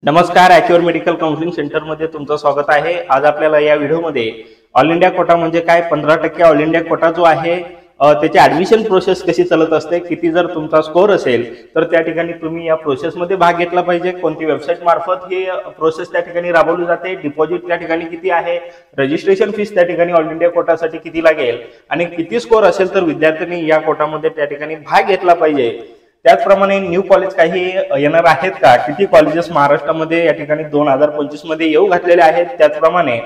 नमस्कार, ॲक्युअर medical counselling सेंटरमध्ये तुमचं स्वागत आहे। आज आपल्याला या व्हिडिओमध्ये ऑल इंडिया कोटा म्हणजे काय, 15% ऑल इंडिया कोटा जो आहे त्याची ॲडमिशन प्रोसेस कशी चालत असते, किती जर तुमचा स्कोर असेल तर त्या ठिकाणी तुम्ही या प्रोसेसमध्ये भाग घेतला पाहिजे, कोणती वेबसाईट मार्फत ही प्रोसेस त्या ठिकाणी राबवली जाते, डिपॉझिट त्या ठिकाणी किती आहे, रजिस्ट्रेशन फीस त्या ठिकाणी ऑल इंडिया कोटासाठी किती लागेल आणि किती स्कोर असेल तर विद्यार्थ्यांनी या कोटामध्ये त्या ठिकाणी भाग घेतला पाहिजे। त्याचप्रमाणे न्यू कॉलेज काही येणार आहेत का, किती कॉलेजेस महाराष्ट्रामध्ये या ठिकाणी 2025 मध्ये येऊ घातलेले आहेत, त्याचप्रमाणे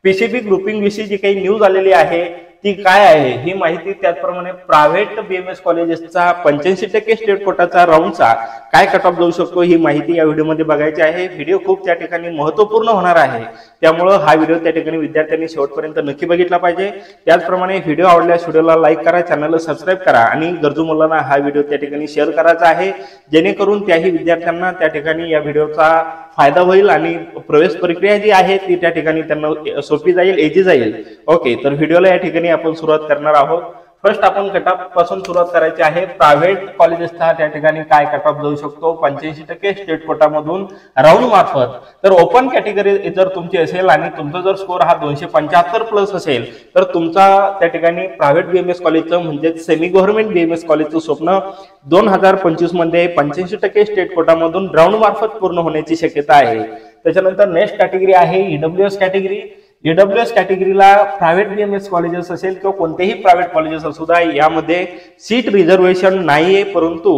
पीसीबी ग्रुपिंग विषयी जी काही न्यूज आलेली आहे ती काय आहे ही माहिती, त्याचप्रमाणे प्रायव्हेट बीएमएस कॉलेजेसचा 85% स्टेट कोटाचा राऊंडचा काय कट ऑफ जाऊ शकतो ही माहिती या व्हिडिओमध्ये बघायची आहे। व्हिडिओ खूप त्या ठिकाणी महत्त्वपूर्ण होणार आहे, त्यामुळे हा व्हिडिओ त्या ठिकाणी विद्यार्थ्यांनी शेवटपर्यंत नक्की बघितला पाहिजे। त्याचप्रमाणे व्हिडिओ आवडल्यास व्हिडिओला लाईक करा, चॅनलला सबस्क्राईब करा आणि गरजू मुलांना हा व्हिडिओ त्या ठिकाणी शेअर करायचा आहे, जेणेकरून त्याही विद्यार्थ्यांना त्या ठिकाणी या व्हिडिओचा फायदा होईल आणि प्रवेश प्रक्रिया जी आहे ती त्या ठिकाणी त्यांना सोपी जाईल, इझी जाईल। ओके, तर व्हिडिओला या ठिकाणी आपण सुरुवात करणार आहोत। फर्स्ट आपण कट ऑफ पासून सुरुवात करायची आहे। प्रायव्हेट कॉलेजेसचा त्या ठिकाणी काय कट ऑफ जाऊ शकतो 85% स्टेट कोटामधून राऊंड मार्फत। तर ओपन कॅटेगरी जर तुमची असेल आणि तुमचा जर स्कोर हा 275 प्लस असेल तर तुमचा त्या ठिकाणी प्रायव्हेट बीएमएस कॉलेजचं म्हणजे सेमी गव्हर्नमेंट बीएमएस कॉलेजचं स्वप्न 2025 मध्ये 85% स्टेट कोटामधून राऊंड मार्फत पूर्ण होण्याची शक्यता आहे। त्याच्यानंतर नेक्स्ट कॅटेगरी आहे ईडब्ल्यूएस कॅटेगरी। ईडब्ल्यूएस कॅटेगरीला प्रायव्हेट बीएमएस कॉलेजेस असेल किंवा कोणतेही प्रायव्हेट कॉलेजेस असू द्या, यामध्ये सीट रिझर्वेशन नाहीये, परंतु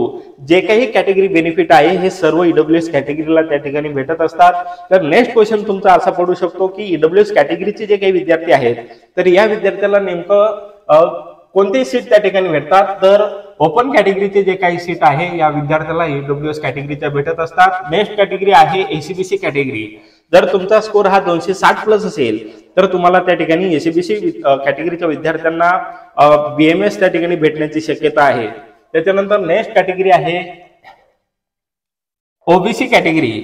जे काही कॅटेगरी बेनिफिट आहे हे सर्व ईडब्ल्यूएस कॅटेगरीला त्या ठिकाणी भेटत असतात। तर नेक्स्ट क्वेश्चन तुमचा असा पडू शकतो की ईडब्ल्यूएस कॅटेगरीचे जे काही विद्यार्थी आहेत तर या विद्यार्थ्याला नेमकं कोणते सीट त्या ठिकाणी भेटतात, तर ओपन कॅटेगरीचे जे काही सीट आहे या विद्यार्थ्याला ईडब्ल्यूएस कॅटेगरीच्या भेटत असतात। नेक्स्ट कॅटेगरी आहे एसीबीसी कॅटेगरी। जर तुमचा स्कोर हा 260 प्लस असेल तर तुम्हाला त्या ठिकाणी एसीबीसी कॅटेगरीच्या विद्यार्थ्यांना बीएमएस त्या ठिकाणी भेटण्याची शक्यता आहे। त्याच्यानंतर नेक्स्ट कॅटेगरी आहे ओबीसी कॅटेगरी।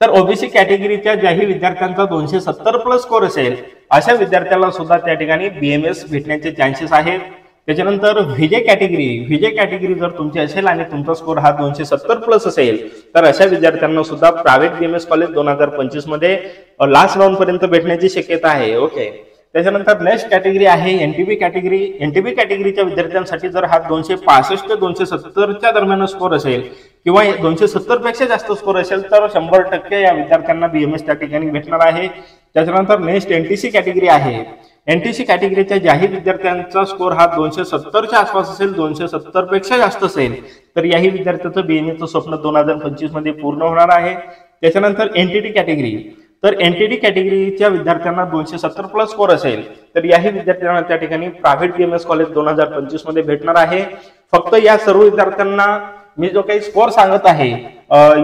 तर ओबीसी कॅटेगरीच्या ज्याही विद्यार्थ्यांचा 270 प्लस स्कोर असेल अशा विद्यार्थ्याला सुद्धा त्या ठिकाणी बीएमएस भेटण्याचे चान्सेस आहेत। त्याच्यानंतर व्हीजे कॅटेगरी जर तुमची असेल आणि तुमचा स्कोर हा 270 प्लस असेल तर अशा विद्यार्थ्यांना सुद्धा प्रायव्हेट बीएमएस कॉलेज 2025 मध्ये लास्ट राऊंड पर्यंत भेटण्याची शक्यता आहे। ओके, त्याच्यानंतर नेक्स्ट कॅटेगरी आहे एनटीबी कॅटेगरी। एनटीबी कॅटेगरीच्या विद्यार्थ्यांसाठी जर हा 265 ते 270च्या दरम्यान स्कोर असेल किंवा 270 पेक्षा जास्त स्कोर असेल तर 100% या विद्यार्थ्यांना बीएमएस त्या ठिकाणी भेटणार आहे। त्याच्यानंतर नेक्स्ट एनटीसी कॅटेगरी आहे। एनटीसी कॅटेगरीच्या ज्याही विद्यार्थ्यांचा स्कोर हा 270च्या आसपास असेल, 270 पेक्षा जास्त असेल तर याही विद्यार्थ्यांचं बीएमएसचं स्वप्न 2025 मध्ये पूर्ण होणार आहे। त्याच्यानंतर एनटीटी कॅटेगरी। तर एनटीटी कॅटेगरीच्या विद्यार्थ्यांना 270 प्लस स्कोर असेल तर याही विद्यार्थ्यांना त्या ठिकाणी प्रायव्हेट बीएमएस कॉलेज 2025 मध्ये भेटणार आहे। फक्त या सर्व विद्यार्थ्यांना मी जो काही स्कोर सांगत आहे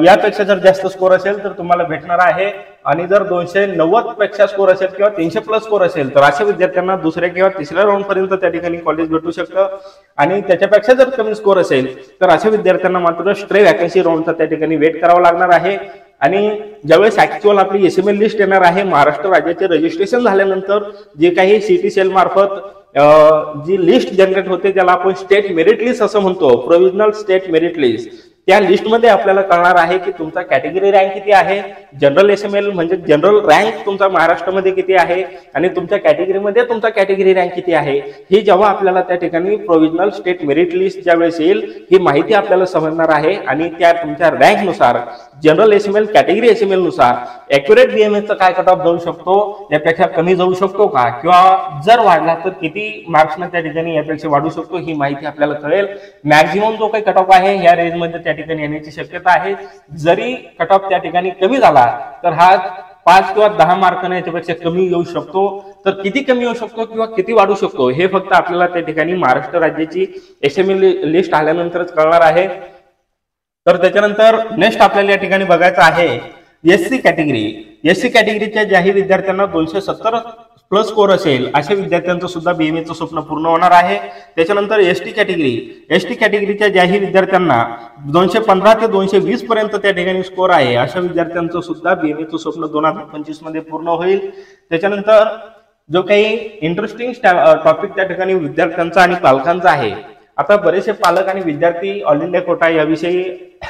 यापेक्षा जर जास्त स्कोर असेल तर तुम्हाला भेटणार आहे, आणि जर 290 पेक्षा स्कोर असेल किंवा 300 प्लस स्कोर असेल तर अशा विद्यार्थ्यांना दुसऱ्या किंवा तिसऱ्या राऊंड पर्यंत त्या ठिकाणी कॉलेज भेटू शकतं, आणि त्याच्यापेक्षा जर कमी स्कोर असेल तर अशा विद्यार्थ्यांना मात्र स्ट्रे वॅकन्सी राऊंडचा त्या ठिकाणी वेट करावा लागणार आहे। आणि ज्यावेळेस ऍक्च्युअल आपली एसएमएल लिस्ट येणार आहे महाराष्ट्र राज्याचे रजिस्ट्रेशन झाल्यानंतर जे काही सिटी सेल मार्फत जी लिस्ट जनरेट होते त्याला आपण स्टेट मेरिट लिस्ट असं म्हणतो, प्रोव्हिजनल स्टेट मेरिट लिस्ट, त्या लिस्टमध्ये आपल्याला कळणार आहे की तुमचा कॅटेगरी रँक किती आहे, जनरल एसएमएल म्हणजे जनरल रँक तुमचा महाराष्ट्रामध्ये किती आहे आणि तुमच्या कॅटेगरीमध्ये तुमचा कॅटेगरी रँक किती आहे, हे जेव्हा आपल्याला त्या ठिकाणी प्रोव्हिजनल स्टेट मेरिट लिस्ट ज्यावेळेस येईल ही माहिती आपल्याला समजणार आहे, आणि त्या तुमच्या रँक नुसार जनरल एसएमएल कॅटेगरी एसएमएल नुसार ॲक्युरेट बीएमएसचा काय कट ऑफ जाऊ शकतो, यापेक्षा कमी जाऊ शकतो का, किंवा जर वाढला तर किती मार्क्सने त्या ठिकाणी यापेक्षा वाढू शकतो ही माहिती आपल्याला कळेल। मॅक्झिमम जो काही कट ऑफ आहे या रेंजमध्ये त्या ठिकाणी येण्याची शक्यता आहे। जरी कट ऑफ त्या ठिकाणी कमी झाला तर हा 5 किंवा 10 मार्काने याच्यापेक्षा कमी येऊ शकतो, तर किती कमी येऊ शकतो किंवा किती वाढू शकतो हे फक्त आपल्याला त्या ठिकाणी महाराष्ट्र राज्याची एसएमएल लिस्ट आल्यानंतरच कळणार आहे। तर त्याच्यानंतर नेक्स्ट आपल्याला या ठिकाणी बघायचं आहे एससी कॅटेगरी। एससी कॅटेगरीच्या ज्याही विद्यार्थ्यांना 270 प्लस स्कोर असेल अशा विद्यार्थ्यांचं सुद्धा बीएमएसचं स्वप्न पूर्ण होणार आहे। त्याच्यानंतर एसटी कॅटेगरीच्या ज्याही विद्यार्थ्यांना 215 ते 220 पर्यंत त्या ठिकाणी स्कोर आहे अशा विद्यार्थ्यांचं सुद्धा बीएमएसचं स्वप्न 2025 मध्ये पूर्ण होईल। त्याच्यानंतर जो काही इंटरेस्टिंग टॉपिक त्या ठिकाणी विद्यार्थ्यांचा आणि पालकांचा आहे आता बरेचसे पालक आणि विद्यार्थी ऑल इंडिया कोटा याविषयी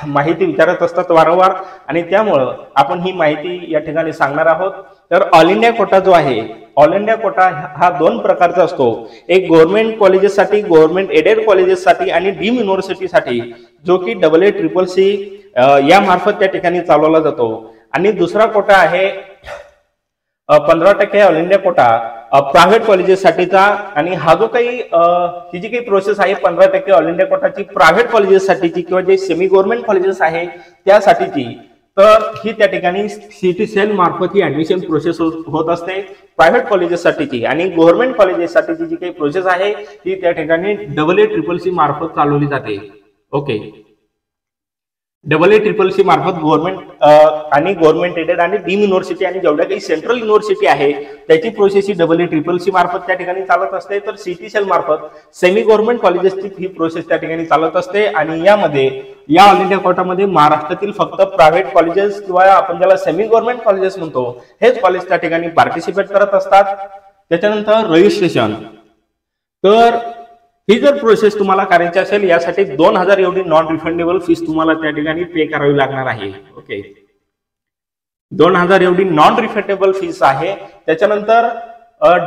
माहिती विचारत असतात वारंवार, आणि त्यामुळं आपण ही माहिती या ठिकाणी सांगणार आहोत. तर ऑल इंडिया कोटा जो आहे, ऑल इंडिया कोटा हा 2 प्रकारचा असतो. एक गव्हर्नमेंट कॉलेजेससाठी, गव्हर्नमेंट एडेड कॉलेजेससाठी आणि डीम युनिव्हर्सिटीसाठी, जो की AA-CCC या मार्फत त्या ठिकाणी चालवला जातो. आणि दुसरा कोटा आहे 15% ऑल इंडिया कोटा प्रायव्हेट कॉलेजेससाठीचा. आणि हा जो काही ही जी काही प्रोसेस आहे 15% ऑल इंडिया कोटाची प्रायव्हेट कॉलेजेससाठीची किंवा जे सेमी गव्हर्नमेंट कॉलेजेस आहे त्यासाठीची, तर ही त्या ठिकाणी सिटी सेल मार्फत ही ऍडमिशन प्रोसेस होत असते प्रायव्हेट कॉलेजेससाठीची. आणि गव्हर्नमेंट कॉलेजेससाठीची जी काही प्रोसेस आहे ती त्या ठिकाणी AA-CCC मार्फत चालवली जाते. ओके, AA-CCC मार्फत गव्हर्नमेंट आणि गव्हर्नमेंट एडेड आणि डीम युनिव्हर्सिटी आणि जेवढ्या काही सेंट्रल युनिव्हर्सिटी आहे त्याची प्रोसेस ही AA-CCC मार्फत त्या ठिकाणी चालत असते. तर सिटी सेल मार्फत सेमी गव्हर्नमेंट कॉलेजेसची ही प्रोसेस त्या ठिकाणी चालत असते. आणि यामध्ये या ऑल इंडिया कोटामध्ये महाराष्ट्रातील फक्त प्रायव्हेट कॉलेजेस किंवा आपण ज्याला सेमी गव्हर्नमेंट कॉलेजेस म्हणतो हेच कॉलेज त्या ठिकाणी पार्टिसिपेट करत असतात. त्याच्यानंतर रजिस्ट्रेशन, तर ही जर प्रोसेस तुम्हाला करायची असेल यासाठी 2000 एवढी नॉन रिफंडेबल फीस तुम्हाला त्या ठिकाणी पे करावी लागणार आहे. ओके, 2000 एवढी नॉन रिफंडेबल फीस आहे. त्याच्यानंतर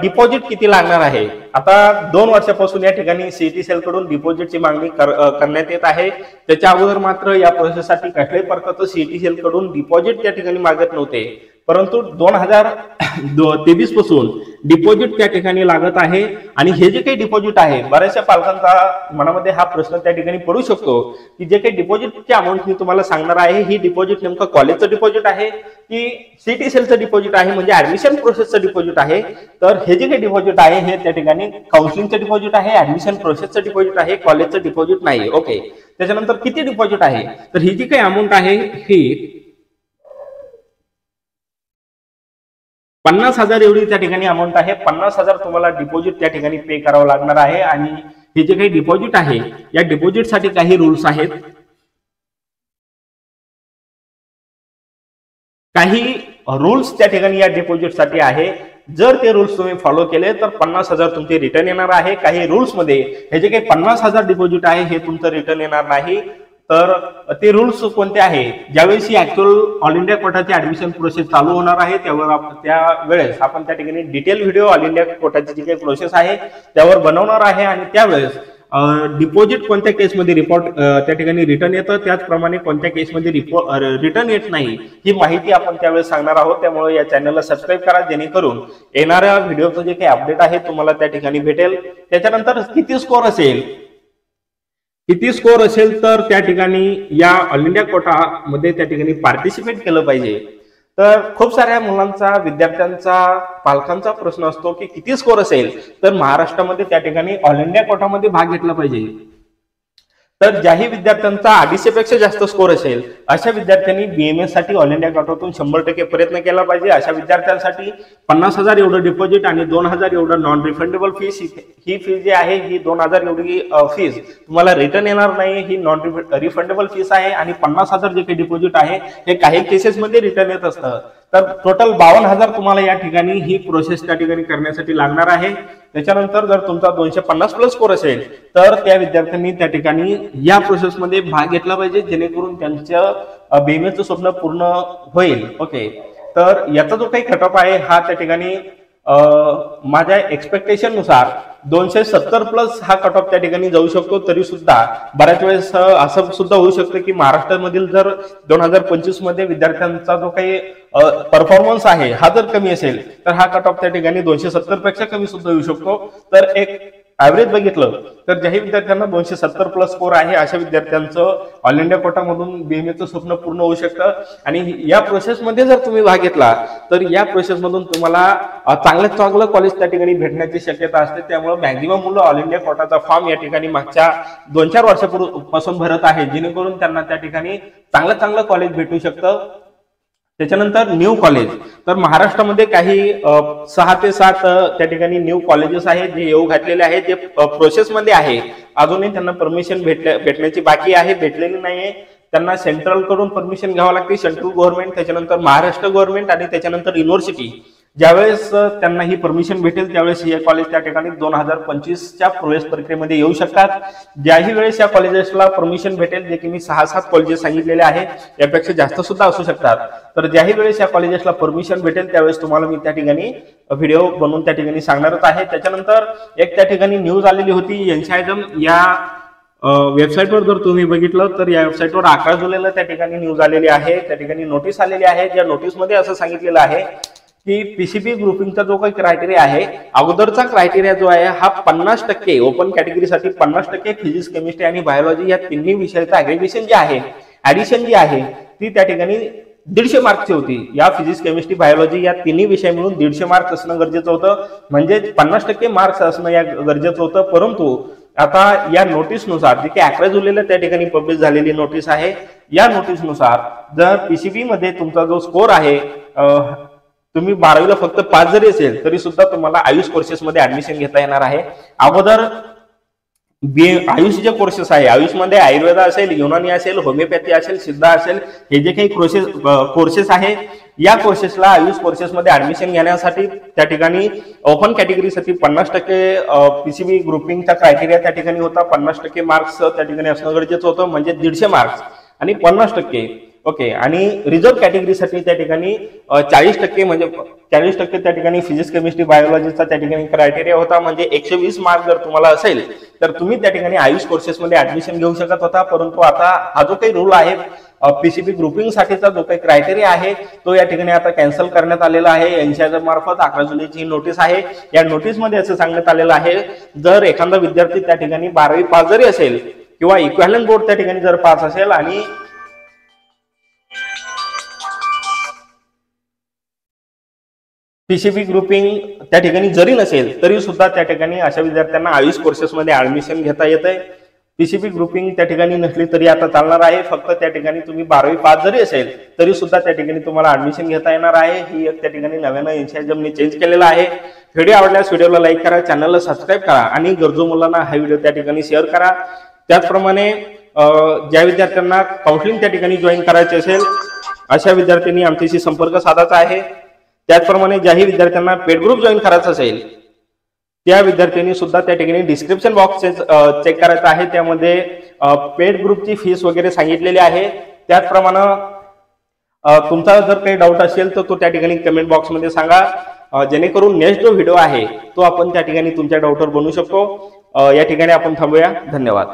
डिपॉझिट किती लागणार आहे? आता 2 वर्षापासून या ठिकाणी सिटी सेल कडून डिपॉझिटची मागणी करण्यात येत आहे. त्याच्या अगोदर मात्र या प्रोसेससाठी कसल्याही प्रकारचं सिटी सेल कडून डिपॉझिट त्या ठिकाणी मागत नव्हते, परंतु 2023 पासून डिपॉझिट त्या ठिकाणी लागत आहे. आणि हे जे काही डिपॉझिट आहे, बऱ्याचशा पालकांचा मनामध्ये हा प्रश्न त्या ठिकाणी पडू शकतो की जे काही डिपॉझिटची अमाऊंट मी तुम्हाला सांगणार आहे ही डिपॉझिट नेमकं कॉलेजचं डिपॉझिट आहे की सिटी सेलचं डिपॉझिट आहे, म्हणजे ऍडमिशन प्रोसेसचं डिपॉझिट आहे. तर हे जे काही डिपॉझिट आहे हे त्या ठिकाणी काउन्सिलिंगचं डिपॉझिट आहे, ऍडमिशन प्रोसेसचं डिपॉझिट आहे, कॉलेजचं डिपॉझिट नाही. ओके, त्याच्यानंतर किती डिपॉझिट आहे? तर ही जी काही अमाऊंट आहे ही 50,000 एवढी त्या ठिकाणी अमाऊंट आहे. 50,000 तुम्हाला डिपॉझिट त्या ठिकाणी पे करावं लागणार आहे. आणि हे जे काही डिपॉझिट आहे या डिपॉझिटसाठी काही रूल्स आहेत. काही रूल्स त्या ठिकाणी या डिपॉझिटसाठी आहे. जर ते रूल्स तुम्ही फॉलो केले तर 50,000 तुमचे रिटर्न येणार आहे. काही रूल्स मध्ये हे जे काही 50,000 डिपॉझिट आहे हे तुमचं रिटर्न येणार नाही. तर ते रूल्स कोणते आहे? ज्यावेळेस ही ऍक्च्युअल ऑल इंडिया कोटाची ऍडमिशन प्रोसेस चालू होणार आहे त्यावेळेस आपण त्या ठिकाणी डिटेल व्हिडिओ ऑल इंडिया कोटाची जी काही प्रोसेस आहे त्यावर बनवणार आहे. आणि त्यावेळेस डिपॉझिट कोणत्या केसमध्ये रिपोर्ट त्या ठिकाणी रिटर्न येतं, त्याचप्रमाणे कोणत्या केसमध्ये रिटर्न येत नाही ही माहिती आपण त्यावेळेस सांगणार आहोत. त्यामुळे या चॅनलला सबस्क्राईब करा जेणेकरून येणाऱ्या व्हिडिओचं जे काही अपडेट आहे तुम्हाला त्या ठिकाणी भेटेल. त्याच्यानंतर किती स्कोर असेल तर त्या ठिकाणी या ऑल इंडिया कोटा मध्ये त्या ठिकाणी पार्टिसिपेट केलं पाहिजे. तर खूप साऱ्या मुलांचा, विद्यार्थ्यांचा, पालकांचा प्रश्न असतो की किती स्कोर असेल तर महाराष्ट्रामध्ये त्या ठिकाणी ऑल इंडिया कोटामध्ये भाग घेतला पाहिजे. तर ज्याही विद्यार्थ्यांचा 250 पेक्षा जास्त स्कोर असेल अशा विद्यार्थ्यांनी BMS साठी ऑल इंडिया कोटातून 100% प्रयत्न केला पाहिजे. अशा विद्यार्थ्यांसाठी 50,000 एवढं डिपॉझिट आणि 2000 एवढं नॉन रिफंडेबल फीस, ही फीस जी आहे ही 2000 एवढी फीस तुम्हाला रिटर्न येणार नाही, ही नॉन रिफंडेबल फीस आहे. आणि 50,000 जे काही डिपॉझिट आहे हे काही केसेसमध्ये रिटर्न येत असतं. तर टोटल 52,000 तुम्हाला या ठिकाणी ही प्रोसेस त्या ठिकाणी करण्यासाठी लागणार आहे. त्याच्यानंतर जर तुमचा 250 प्लस स्कोर असेल तर त्या विद्यार्थ्यांनी त्या ठिकाणी या प्रोसेसमध्ये भाग घेतला पाहिजे जेणेकरून त्यांचं BMSचं स्वप्न पूर्ण होईल. ओके, तर याचा जो काही कट ऑफ आहे हा त्या ठिकाणी माझ्या एक्सपेक्टेशन नुसार 270 प्लस हा कट ऑफ त्या ठिकाणी जाऊ शकतो. तरी सुद्धा बऱ्याच वेळेस असं सुद्धा होऊ शकतं की महाराष्ट्रामधील जर 2025 मध्ये विद्यार्थ्यांचा जो काही परफॉर्मन्स आहे हा जर कमी असेल तर हा कट ऑफ त्या ठिकाणी 270 पेक्षा कमी सुद्धा येऊ शकतो. तर एक ऍव्हरेज बघितलं तर ज्याही विद्यार्थ्यांना 270 प्लस स्कोर आहे अशा विद्यार्थ्यांचं ऑल इंडिया कोटामधून BMSचं स्वप्न पूर्ण होऊ शकतं. आणि या प्रोसेसमध्ये जर तुम्ही भाग घेतला तर या प्रोसेसमधून तुम्हाला चांगलं कॉलेज त्या ठिकाणी भेटण्याची शक्यता असते. त्यामुळे मॅक्झिमम मुलं ऑल इंडिया कोटाचा फॉर्म या ठिकाणी मागच्या 2-4 वर्षापासून भरत आहे जेणेकरून त्यांना त्या ठिकाणी चांगलं कॉलेज भेटू शकतं. त्याच्यानंतर न्यू कॉलेज, तर महाराष्ट्रामध्ये काही 6 ते 7 त्या ठिकाणी न्यू कॉलेजेस आहेत जे येऊ घातलेले आहेत, जे प्रोसेसमध्ये आहे. अजूनही त्यांना परमिशन भेटण्याची बाकी आहे, भेटलेली नाहीये. त्यांना सेंट्रल कडून परमिशन घ्यावं लागते, सेंट्रल गव्हर्नमेंट, त्याच्यानंतर महाराष्ट्र गव्हर्नमेंट आणि त्याच्यानंतर युनिव्हर्सिटी ज्यावेळेस त्यांना ही परमिशन भेटेल त्यावेळेस हे कॉलेज त्या ठिकाणी 2025च्या प्रवेश प्रक्रियेमध्ये येऊ शकतात। ज्याही वेळेस या कॉलेजेसला परमिशन भेटेल, जे की मी 6-7 कॉलेजेस सांगितलेले आहे, यापेक्षा जास्त सुद्धा असू शकतात, तर ज्याही वेळेस या कॉलेजेसला परमिशन भेटेल त्यावेळेस तुम्हाला मी त्या ठिकाणी व्हिडिओ बनवून त्या ठिकाणी सांगणारच आहे। त्याच्यानंतर एक त्या ठिकाणी न्यूज आलेली होती एनसीआयजम या वेबसाईटवर जर तुम्ही बघितलं तर या वेबसाईटवर 11 जुलैला त्या ठिकाणी न्यूज आलेली आहे, त्या ठिकाणी नोटीस आलेली आहे। ज्या नोटीसमध्ये असं सांगितलेलं आहे की पीसीबी ग्रुपिंगचा जो काही क्रायटेरिया आहे, अगोदरचा क्रायटेरिया जो आहे हा 50% ओपन कॅटेगरीसाठी 50% फिजिक्स, केमिस्ट्री आणि बायोलॉजी या तिन्ही विषयाचं ऍग्रिगेशन जे आहे, ऍडिशन जी आहे ती त्या ठिकाणी 150 मार्क्सची होती। या फिजिक्स, केमिस्ट्री, बायोलॉजी या तिन्ही विषय मिळून 150 मार्क्स असणं गरजेचं होतं, म्हणजे 50% मार्क्स असणं या गरजेचं होतं। परंतु आता या नोटीसनुसार, जी की 11 जुलैला त्या ठिकाणी पब्लिश झालेली नोटीस आहे, या नोटीसनुसार जर पीसीबी मध्ये तुमचा जो स्कोर आहे, तुम्ही 12वीला फक्त 5 जरी असेल तरी सुद्धा तुम्हाला आयुष कोर्सेसमध्ये ऍडमिशन घेता येणार आहे। अगोदर आयुष जे कोर्सेस आहे, आयुषमध्ये आयुर्वेद असेल, युनानी असेल, होमिओपॅथी असेल, सिद्धा असेल, हे जे काही कोर्सेस आहे, या कोर्सेसला आयुष कोर्सेसमध्ये ऍडमिशन घेण्यासाठी त्या ठिकाणी ओपन कॅटेगरीसाठी 50% पीसीबी ग्रुपिंगचा क्रायटेरिया त्या ठिकाणी होता। 50% मार्क्स त्या ठिकाणी असणं गरजेचं होतं, म्हणजे 150 मार्क्स आणि 50%। ओके, आणि रिझर्व्ह कॅटेगरीसाठी त्या ठिकाणी 40% म्हणजे 40% त्या ठिकाणी फिजिक्स, केमिस्ट्री, बायोलॉजीचा त्या ठिकाणी क्रायटेरिया होता, म्हणजे 120 मार्क जर तुम्हाला असेल तर तुम्ही त्या ठिकाणी आयुष कोर्सेसमध्ये ऍडमिशन घेऊ शकत होता। परंतु आता हा जो काही रूल आहे, पीसीबी ग्रुपिंग साठीचा जो काही क्रायटेरिया आहे तो या ठिकाणी आता कॅन्सल करण्यात आलेला आहे। एनसीआयजम मार्फत 11 जुलैची नोटीस आहे। या नोटीसमध्ये असं सांगण्यात आलेलं आहे, जर एखादा विद्यार्थी त्या ठिकाणी 12वी पास जरी असेल किंवा इक्विव्हॅलंट बोर्ड त्या ठिकाणी जर पास असेल आणि पीसीबी ग्रुपिंग त्या ठिकाणी जरी नसेल तरी सुद्धा त्या ठिकाणी अशा विद्यार्थ्यांना आयुष कोर्सेसमध्ये ऍडमिशन घेता येतंय। पीसीबी ग्रुपिंग त्या ठिकाणी नसली तरी आता चालणार आहे, फक्त त्या ठिकाणी तुम्ही 12वी पास जरी असेल तरी सुद्धा त्या ठिकाणी तुम्हाला ऍडमिशन घेता येणार आहे। ही एक त्या ठिकाणी नव्यानं एनसीआयजमने चेंज केलेला आहे। व्हिडिओ आवडल्यास व्हिडिओला लाईक करा, चॅनलला सबस्क्राईब करा आणि गरजू मुलांना हा व्हिडिओ त्या ठिकाणी शेअर करा। त्याचप्रमाणे ज्या विद्यार्थ्यांना काउन्सिलिंग त्या ठिकाणी जॉईन करायचे असेल अशा विद्यार्थ्यांनी आमच्याशी संपर्क साधायचा आहे। त्याचप्रमाणे ज्याही विद्यार्थ्यांना पेड ग्रुप जॉईन करायचा असेल त्या विद्यार्थ्यांनी सुद्धा त्या ठिकाणी डिस्क्रिप्शन बॉक्स चेक करायचा आहे, त्यामध्ये पेड ग्रुपची फीस वगैरे सांगितलेली आहे। त्याचप्रमाणे तुमचा जर काही डाऊट असेल तर तो त्या ठिकाणी कमेंट बॉक्समध्ये सांगा, जेणेकरून नेक्स्ट जो व्हिडिओ आहे तो आपण त्या ठिकाणी तुमच्या डाऊटवर बनवू शकतो। या ठिकाणी आपण थांबूया, धन्यवाद।